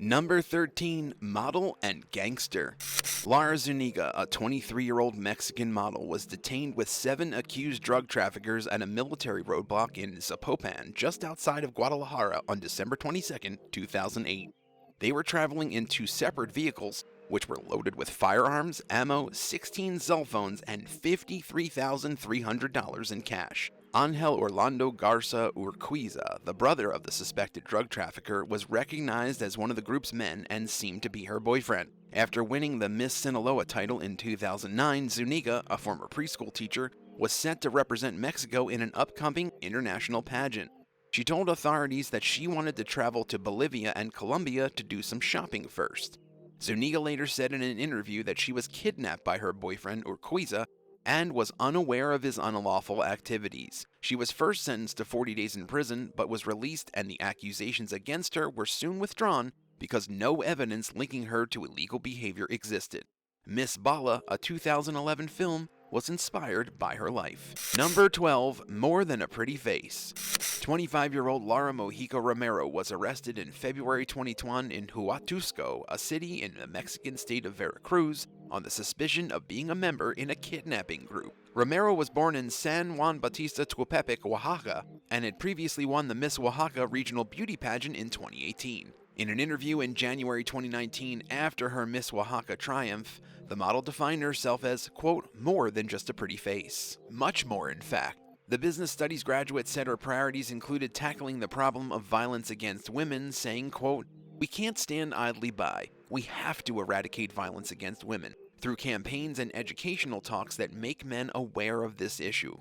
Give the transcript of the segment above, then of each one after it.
Number 13, model and gangster. Lara Zuniga, a 23-year-old Mexican model, was detained with 7 accused drug traffickers at a military roadblock in Zapopan, just outside of Guadalajara, on December 22, 2008. They were traveling in 2 separate vehicles, which were loaded with firearms, ammo, 16 cell phones, and $53,300 in cash. Angel Orlando Garza Urquiza, the brother of the suspected drug trafficker, was recognized as one of the group's men and seemed to be her boyfriend. After winning the Miss Sinaloa title in 2009, Zuniga, a former preschool teacher, was set to represent Mexico in an upcoming international pageant. She told authorities that she wanted to travel to Bolivia and Colombia to do some shopping first. Zuniga later said in an interview that she was kidnapped by her boyfriend Urquiza and was unaware of his unlawful activities. She was first sentenced to 40 days in prison, but was released, and the accusations against her were soon withdrawn because no evidence linking her to illegal behavior existed. Miss Bala, a 2011 film, was inspired by her life. Number 12, More Than a Pretty Face. 25-year-old Lara Mojica Romero was arrested in February 2021 in Huatusco, a city in the Mexican state of Veracruz, on the suspicion of being a member in a kidnapping group. Romero was born in San Juan Bautista Tuxtepec, Oaxaca, and had previously won the Miss Oaxaca Regional Beauty Pageant in 2018. In an interview in January 2019 after her Miss Oaxaca triumph, the model defined herself as, quote, more than just a pretty face. Much more, in fact. The business studies graduate said her priorities included tackling the problem of violence against women, saying, quote, we can't stand idly by. We have to eradicate violence against women through campaigns and educational talks that make men aware of this issue.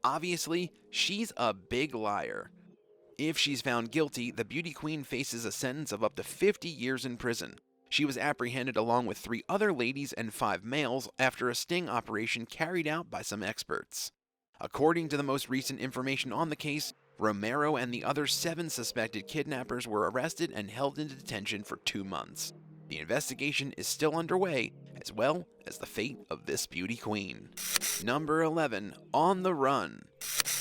Obviously, she's a big liar. If she's found guilty, the beauty queen faces a sentence of up to 50 years in prison. She was apprehended along with 3 other ladies and 5 males after a sting operation carried out by some experts. According to the most recent information on the case, Romero and the other 7 suspected kidnappers were arrested and held in detention for 2 months. The investigation is still underway, as well as the fate of this beauty queen. Number 11, On the Run.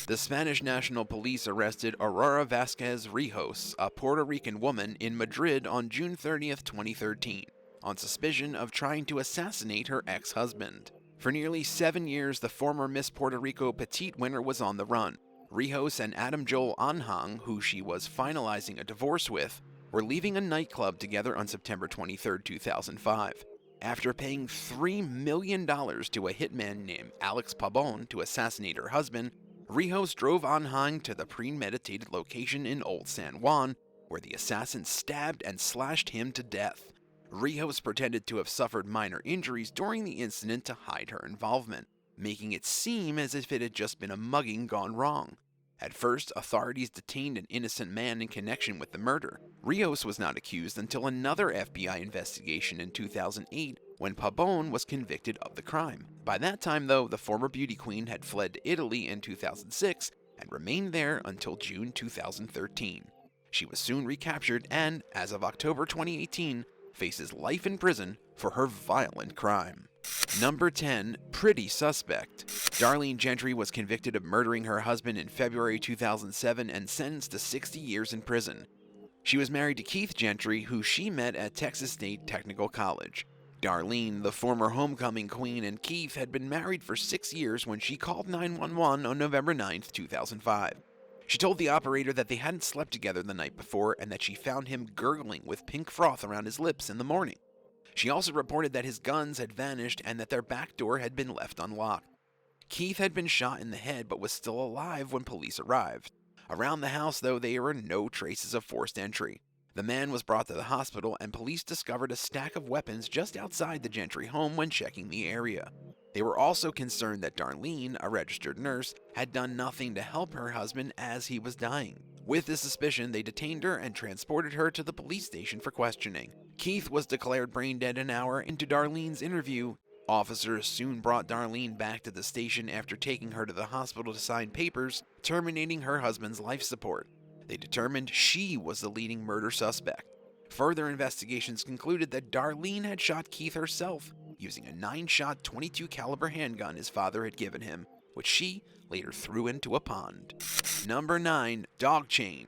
The Spanish National Police arrested Aurora Vasquez Rijos, a Puerto Rican woman, in Madrid on June 30, 2013, on suspicion of trying to assassinate her ex-husband. For nearly 7 years, the former Miss Puerto Rico Petite winner was on the run. Rijos and Adam Joel Anhang, who she was finalizing a divorce with, were leaving a nightclub together on September 23, 2005. After paying $3 million to a hitman named Alex Pabon to assassinate her husband, Rijos drove Anhang to the premeditated location in Old San Juan, where the assassin stabbed and slashed him to death. Rijos pretended to have suffered minor injuries during the incident to hide her involvement, making it seem as if it had just been a mugging gone wrong. At first, authorities detained an innocent man in connection with the murder. Rijos was not accused until another FBI investigation in 2008, when Pabon was convicted of the crime. By that time, though, the former beauty queen had fled to Italy in 2006 and remained there until June 2013. She was soon recaptured and, as of October 2018, faces life in prison for her violent crime. Number 10, Pretty Suspect. Darlene Gentry was convicted of murdering her husband in February 2007 and sentenced to 60 years in prison. She was married to Keith Gentry, who she met at Texas State Technical College. Darlene, the former homecoming queen, and Keith had been married for 6 years when she called 911 on November 9, 2005. She told the operator that they hadn't slept together the night before and that she found him gurgling with pink froth around his lips in the morning. She also reported that his guns had vanished and that their back door had been left unlocked. Keith had been shot in the head but was still alive when police arrived. Around the house, though, there were no traces of forced entry. The man was brought to the hospital, and police discovered a stack of weapons just outside the Gentry home when checking the area. They were also concerned that Darlene, a registered nurse, had done nothing to help her husband as he was dying. With this suspicion, they detained her and transported her to the police station for questioning. Keith was declared brain dead an hour into Darlene's interview. Officers soon brought Darlene back to the station after taking her to the hospital to sign papers terminating her husband's life support. They determined she was the leading murder suspect. Further investigations concluded that Darlene had shot Keith herself using a 9-shot 22 caliber handgun his father had given him, which she later threw into a pond. Number 9, Dog Chain.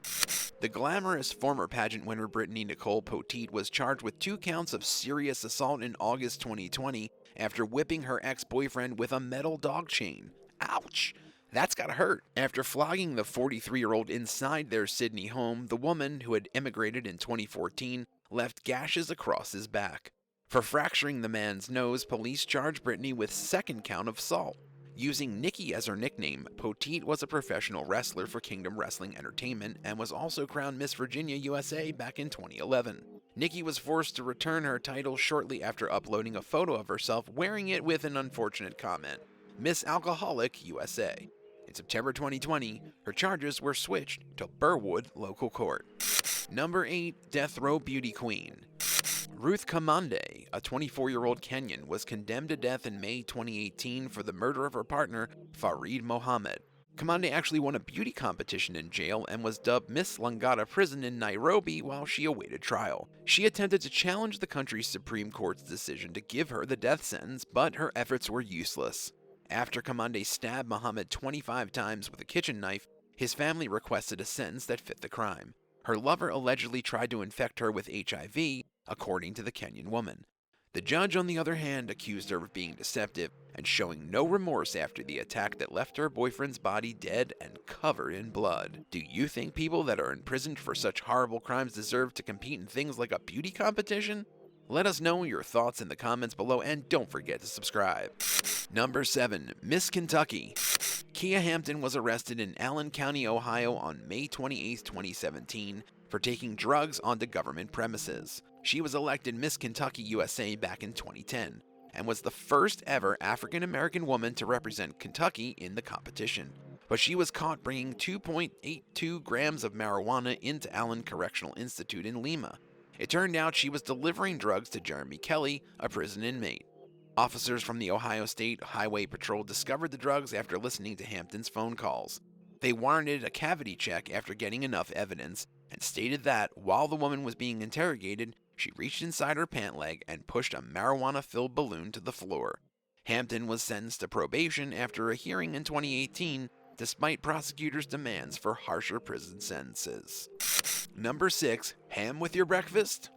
The glamorous former pageant winner Brittany Nicole Poteet was charged with 2 counts of serious assault in August 2020 after whipping her ex-boyfriend with a metal dog chain. Ouch! That's gotta hurt. After flogging the 43-year-old inside their Sydney home, the woman, who had immigrated in 2014, left gashes across his back. For fracturing the man's nose, police charged Brittany with 2nd count of assault. Using Nikki as her nickname, Poteet was a professional wrestler for Kingdom Wrestling Entertainment and was also crowned Miss Virginia USA back in 2011. Nikki was forced to return her title shortly after uploading a photo of herself wearing it with an unfortunate comment, Miss Alcoholic USA. In September 2020, her charges were switched to Burwood Local Court. Number 8. Death Row Beauty Queen. Ruth Kamande, a 24-year-old Kenyan, was condemned to death in May 2018 for the murder of her partner, Farid Mohammed. Kamande actually won a beauty competition in jail and was dubbed Miss Langata Prison in Nairobi while she awaited trial. She attempted to challenge the country's Supreme Court's decision to give her the death sentence, but her efforts were useless. After Kamande stabbed Mohammed 25 times with a kitchen knife, his family requested a sentence that fit the crime. Her lover allegedly tried to infect her with HIV, according to the Kenyan woman. The judge, on the other hand, accused her of being deceptive and showing no remorse after the attack that left her boyfriend's body dead and covered in blood. Do you think people that are imprisoned for such horrible crimes deserve to compete in things like a beauty competition? Let us know your thoughts in the comments below, and don't forget to subscribe. Number 7. Miss Kentucky. Kia Hampton was arrested in Allen County, Ohio on May 28, 2017 for taking drugs onto government premises. She was elected Miss Kentucky USA back in 2010 and was the first ever African-American woman to represent Kentucky in the competition. But she was caught bringing 2.82 grams of marijuana into Allen Correctional Institute in Lima. It turned out she was delivering drugs to Jeremy Kelly, a prison inmate. Officers from the Ohio State Highway Patrol discovered the drugs after listening to Hampton's phone calls. They warranted a cavity check after getting enough evidence and stated that, while the woman was being interrogated, she reached inside her pant leg and pushed a marijuana-filled balloon to the floor. Hampton was sentenced to probation after a hearing in 2018, despite prosecutors' demands for harsher prison sentences. Number 6. Ham with your breakfast?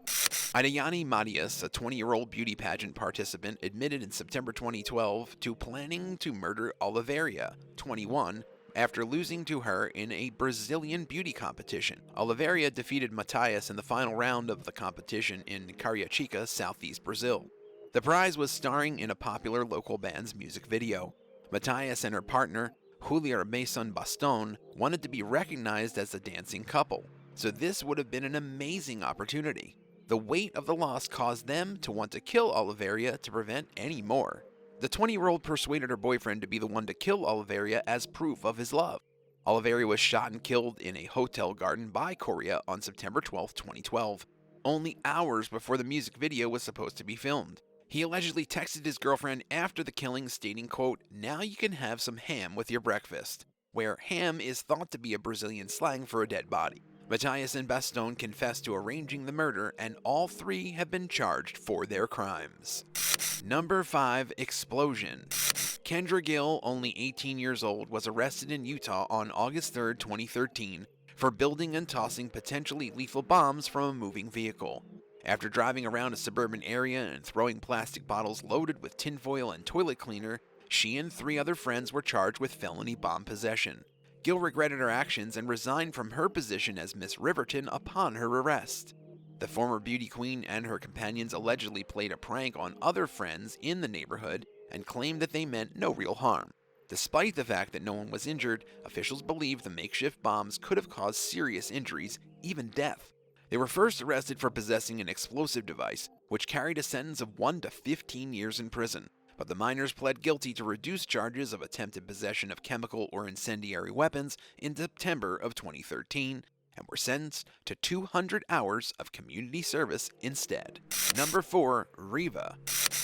Adeyani Matias, a 20-year-old beauty pageant participant, admitted in September 2012 to planning to murder Oliveira, 21, after losing to her in a Brazilian beauty competition. Oliveira defeated Matias in the final round of the competition in Cariacica, southeast Brazil. The prize was starring in a popular local band's music video. Matias and her partner, Julia Mason Baston, wanted to be recognized as a dancing couple, so this would have been an amazing opportunity. The weight of the loss caused them to want to kill Oliveira to prevent any more. The 20-year-old persuaded her boyfriend to be the one to kill Oliveira as proof of his love. Oliveira was shot and killed in a hotel garden by Coria on September 12, 2012, only hours before the music video was supposed to be filmed. He allegedly texted his girlfriend after the killing stating, quote, "Now you can have some ham with your breakfast," where ham is thought to be a Brazilian slang for a dead body. Matias and Baston confessed to arranging the murder, and all 3 have been charged for their crimes. Number 5. Explosion. Kendra Gill, only 18 years old, was arrested in Utah on August 3, 2013 for building and tossing potentially lethal bombs from a moving vehicle. After driving around a suburban area and throwing plastic bottles loaded with tinfoil and toilet cleaner, she and 3 other friends were charged with felony bomb possession. Gill regretted her actions and resigned from her position as Miss Riverton upon her arrest. The former beauty queen and her companions allegedly played a prank on other friends in the neighborhood and claimed that they meant no real harm. Despite the fact that no one was injured, officials believe the makeshift bombs could have caused serious injuries, even death. They were first arrested for possessing an explosive device, which carried a sentence of 1 to 15 years in prison. But the minors pled guilty to reduced charges of attempted possession of chemical or incendiary weapons in September of 2013 and were sentenced to 200 hours of community service instead. Number 4. Reeva.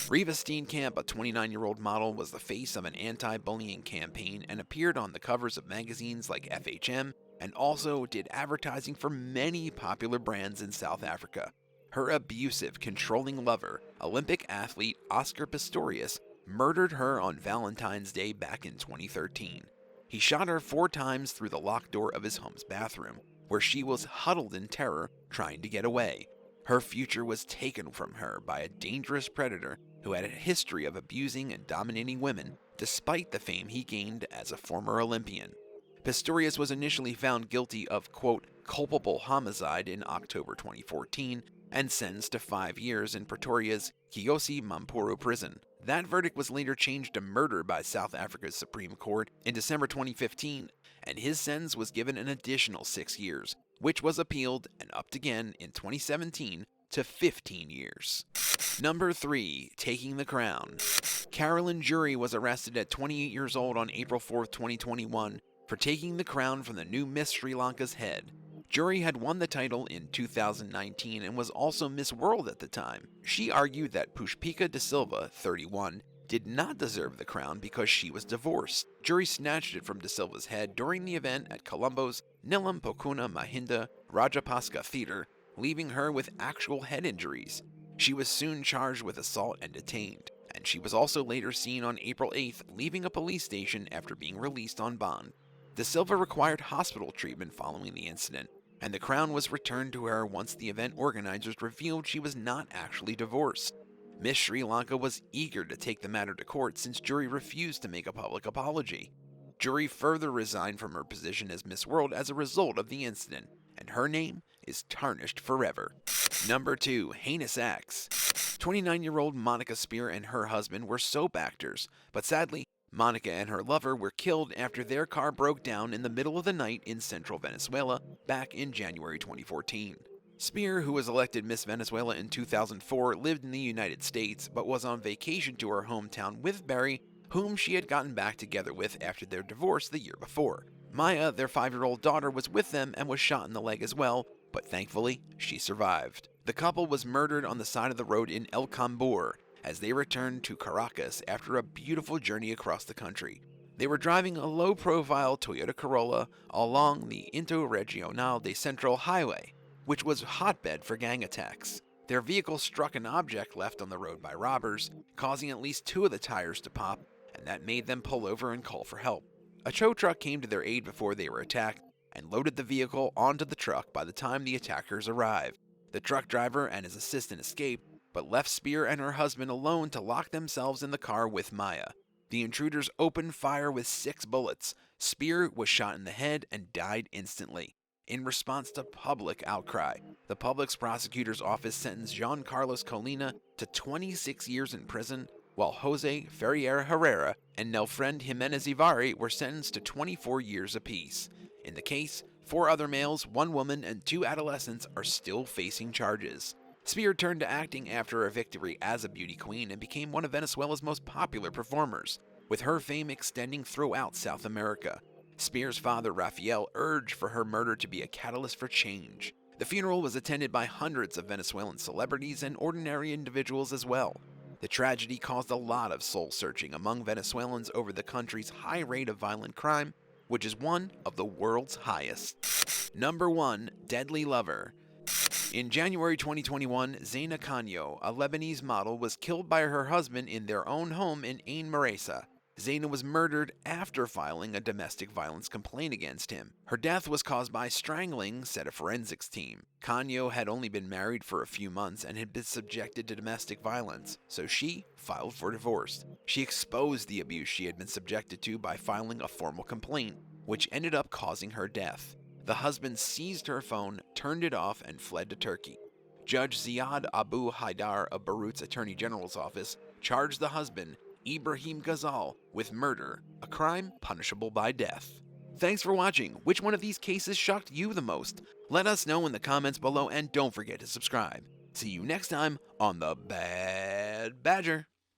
Reeva Steenkamp, a 29-year-old model, was the face of an anti-bullying campaign and appeared on the covers of magazines like FHM and also did advertising for many popular brands in South Africa. Her abusive, controlling lover, Olympic athlete Oscar Pistorius, murdered her on Valentine's Day back in 2013. He shot her 4 times through the locked door of his home's bathroom, where she was huddled in terror trying to get away. Her future was taken from her by a dangerous predator who had a history of abusing and dominating women despite the fame he gained as a former Olympian. Pistorius was initially found guilty of, quote, culpable homicide in October 2014 and sentenced to 5 years in Pretoria's Kiyosi Mampuru prison. That verdict was later changed to murder by South Africa's Supreme Court in December 2015, and his sentence was given an additional 6 years, which was appealed and upped again in 2017 to 15 years. Number 3. Taking the Crown. Carolyn Jury was arrested at 28 years old on April 4, 2021 for taking the crown from the new Miss Sri Lanka's head. Jury had won the title in 2019 and was also Miss World at the time. She argued that Pushpika De Silva, 31, did not deserve the crown because she was divorced. Jury snatched it from De Silva's head during the event at Colombo's Nilam Pokuna Mahinda Rajapaksa Theatre, leaving her with actual head injuries. She was soon charged with assault and detained, and she was also later seen on April 8th leaving a police station after being released on bond. De Silva required hospital treatment following the incident, and the crown was returned to her once the event organizers revealed she was not actually divorced. Miss Sri Lanka was eager to take the matter to court since Jury refused to make a public apology. Jury further resigned from her position as Miss World as a result of the incident, and her name is tarnished forever. Number 2. Heinous Acts. 29-year-old Monica Spear and her husband were soap actors, but sadly, Monica and her lover were killed after their car broke down in the middle of the night in central Venezuela back in January 2014. Spear, who was elected Miss Venezuela in 2004, lived in the United States but was on vacation to her hometown with Barry, whom she had gotten back together with after their divorce the year before. Maya, their 5-year-old daughter, was with them and was shot in the leg as well, but thankfully, she survived. The couple was murdered on the side of the road in El Cambur as they returned to Caracas after a beautiful journey across the country. They were driving a low-profile Toyota Corolla along the Interregional de Central Highway, which was a hotbed for gang attacks. Their vehicle struck an object left on the road by robbers, causing at least 2 of the tires to pop, and that made them pull over and call for help. A tow truck came to their aid before they were attacked and loaded the vehicle onto the truck by the time the attackers arrived. The truck driver and his assistant escaped, but left Spear and her husband alone to lock themselves in the car with Maya. The intruders opened fire with 6 bullets. Spear was shot in the head and died instantly. In response to public outcry, the public prosecutor's office sentenced Jean Carlos Colina to 26 years in prison, while Jose Ferreira Herrera and Nelfred Jimenez Ivari were sentenced to 24 years apiece. In the case, 4 other males, 1 woman, and 2 adolescents are still facing charges. Spear turned to acting after a victory as a beauty queen and became one of Venezuela's most popular performers, with her fame extending throughout South America. Spear's father, Rafael, urged for her murder to be a catalyst for change. The funeral was attended by hundreds of Venezuelan celebrities and ordinary individuals as well. The tragedy caused a lot of soul-searching among Venezuelans over the country's high rate of violent crime, which is one of the world's highest. Number 1. Deadly Lover. In January 2021, Zeina Canyo, a Lebanese model, was killed by her husband in their own home in Ain Maresa. Zeina was murdered after filing a domestic violence complaint against him. Her death was caused by strangling, said a forensics team. Canyo had only been married for a few months and had been subjected to domestic violence, so she filed for divorce. She exposed the abuse she had been subjected to by filing a formal complaint, which ended up causing her death. The husband seized her phone, turned it off, and fled to Turkey. Judge Ziad Abu Haidar of Beirut's Attorney General's office charged the husband, Ibrahim Ghazal, with murder, a crime punishable by death. Thanks for watching. Which one of these cases shocked you the most? Let us know in the comments below, and don't forget to subscribe. See you next time on The Bad Badger.